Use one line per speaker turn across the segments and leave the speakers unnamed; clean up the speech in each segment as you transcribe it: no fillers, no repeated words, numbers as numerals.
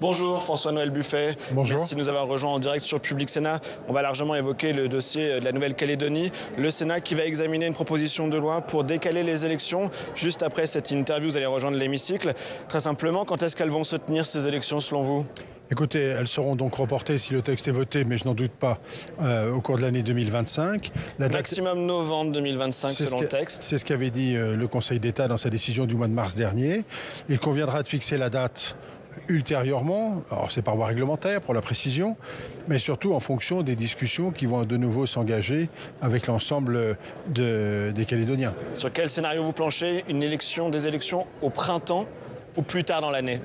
Bonjour François-Noël Buffet.
Bonjour.
Merci de nous avoir rejoints en direct sur Public Sénat. On va largement évoquer le dossier de la Nouvelle-Calédonie. Le Sénat qui va examiner une proposition de loi pour décaler les élections. Juste après cette interview, vous allez rejoindre l'hémicycle. Très simplement, quand est-ce qu'elles vont se tenir ces élections selon vous ?
Écoutez, elles seront donc reportées si le texte est voté, mais je n'en doute pas, au cours de l'année 2025.
Maximum novembre 2025 selon le texte.
C'est ce qu'avait dit le Conseil d'État dans sa décision du mois de mars dernier. Il conviendra de fixer la date ultérieurement, alors c'est par voie réglementaire pour la précision, mais surtout en fonction des discussions qui vont de nouveau s'engager avec l'ensemble des Calédoniens.
Sur quel scénario vous planchez ? Des élections au printemps ou plus tard dans l'année ?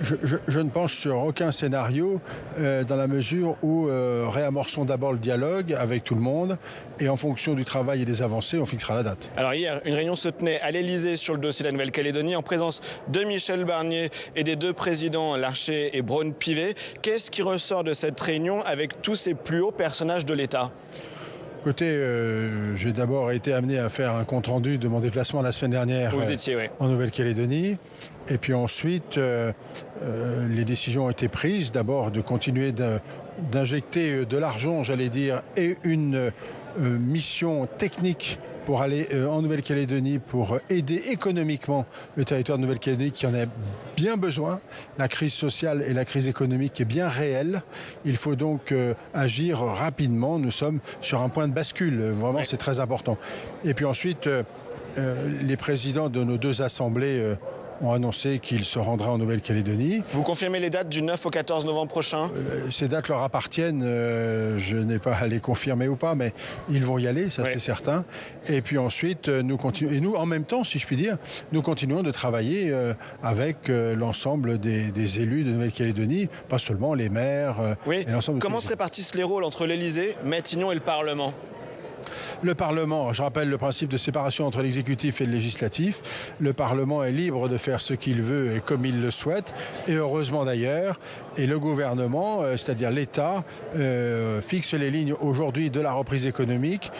Je ne penche sur aucun scénario dans la mesure où réamorçons d'abord le dialogue avec tout le monde et en fonction du travail et des avancées, on fixera la date.
Alors hier, une réunion se tenait à l'Élysée sur le dossier de la Nouvelle-Calédonie en présence de Michel Barnier et des deux présidents Larcher et Braun-Pivet. Qu'est-ce qui ressort de cette réunion avec tous ces plus hauts personnages de l'État ?
Écoutez, j'ai d'abord été amené à faire un compte-rendu de mon déplacement la semaine dernière en Nouvelle-Calédonie. Et puis ensuite, les décisions ont été prises. D'abord, de continuer d'injecter de l'argent, j'allais dire, et une mission technique pour aller en Nouvelle-Calédonie, pour aider économiquement le territoire de Nouvelle-Calédonie qui en a bien besoin. La crise sociale et la crise économique est bien réelle. Il faut donc agir rapidement. Nous sommes sur un point de bascule. Vraiment, c'est très important. Et puis ensuite, les présidents de nos deux assemblées ont annoncé qu'ils se rendraient en Nouvelle-Calédonie.
Vous confirmez les dates du 9 au 14 novembre prochain ?
Ces dates leur appartiennent, je n'ai pas à les confirmer ou pas, mais ils vont y aller, ça c'est certain. Et puis ensuite, nous continuons, et nous, en même temps, si je puis dire, nous continuons de travailler avec l'ensemble des élus de Nouvelle-Calédonie, pas seulement les maires.
Oui.
Et l'ensemble.
Comment se répartissent les rôles entre l'Élysée, Matignon et le Parlement ?
Le Parlement, je rappelle le principe de séparation entre l'exécutif et le législatif. Le Parlement est libre de faire ce qu'il veut et comme il le souhaite, et heureusement d'ailleurs. Et le gouvernement, c'est-à-dire l'État, fixe les lignes aujourd'hui de la reprise économique,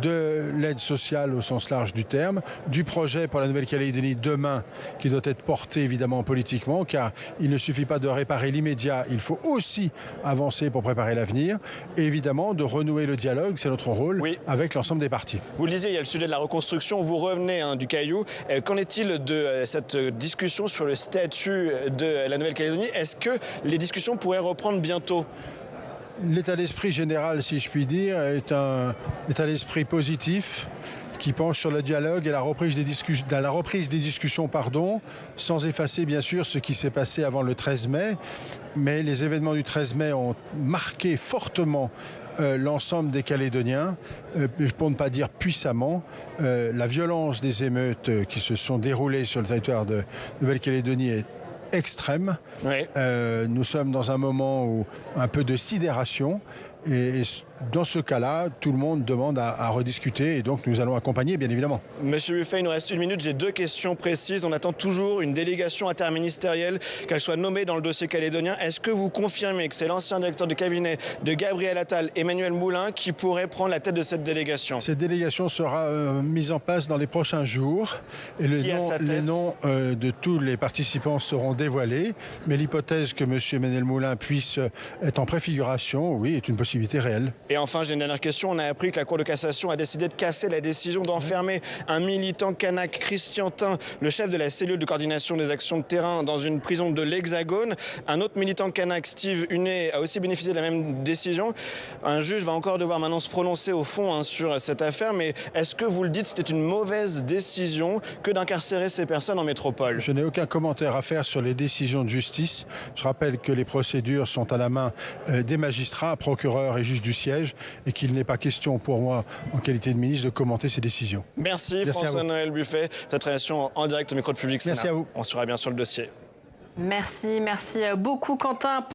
de l'aide sociale au sens large du terme, du projet pour la Nouvelle-Calédonie demain, qui doit être porté évidemment politiquement, car il ne suffit pas de réparer l'immédiat, il faut aussi avancer pour préparer l'avenir, et évidemment de renouer le dialogue, c'est notre rôle, avec l'ensemble des partis.
Vous le disiez, il y a le sujet de la reconstruction, vous revenez du Caillou. Qu'en est-il de cette discussion sur le statut de la Nouvelle-Calédonie ? Est-ce que les discussions pourraient reprendre bientôt ?
L'état d'esprit général, si je puis dire, est un état d'esprit positif qui penche sur le dialogue et la reprise des discussions, sans effacer bien sûr ce qui s'est passé avant le 13 mai. Mais les événements du 13 mai ont marqué fortement l'ensemble des Calédoniens, pour ne pas dire puissamment. La violence des émeutes qui se sont déroulées sur le territoire de Nouvelle-Calédonie est extrême. Nous sommes dans un moment où un peu de sidération et dans ce cas-là, tout le monde demande à rediscuter et donc nous allons accompagner, bien évidemment.
Monsieur Buffet, il nous reste 1 minute. J'ai 2 questions précises. On attend toujours une délégation interministérielle, qu'elle soit nommée dans le dossier calédonien. Est-ce que vous confirmez que c'est l'ancien directeur de cabinet de Gabriel Attal, Emmanuel Moulin, qui pourrait prendre la tête de cette délégation ? Cette
délégation sera mise en place dans les prochains jours et les noms de tous les participants seront dévoilés. Mais l'hypothèse que M. Emmanuel Moulin puisse être en préfiguration, oui, est une possibilité réelle.
Et enfin, j'ai une dernière question. On a appris que la Cour de cassation a décidé de casser la décision d'enfermer un militant kanak, Christiantin, le chef de la cellule de coordination des actions de terrain, dans une prison de l'Hexagone. Un autre militant kanak, Steve Hunet, a aussi bénéficié de la même décision. Un juge va encore devoir maintenant se prononcer au fond sur cette affaire. Mais est-ce que vous le dites, c'était une mauvaise décision que d'incarcérer ces personnes en métropole ?
Je n'ai aucun commentaire à faire sur les décisions de justice. Je rappelle que les procédures sont à la main des magistrats, procureurs et juges du siège, et qu'il n'est pas question pour moi, en qualité de ministre, de commenter ces décisions.
Merci François-Noël Buffet. Cette réaction en direct au micro de Public Sénat.
Merci à vous.
On sera bien sur le dossier.
Merci beaucoup Quentin.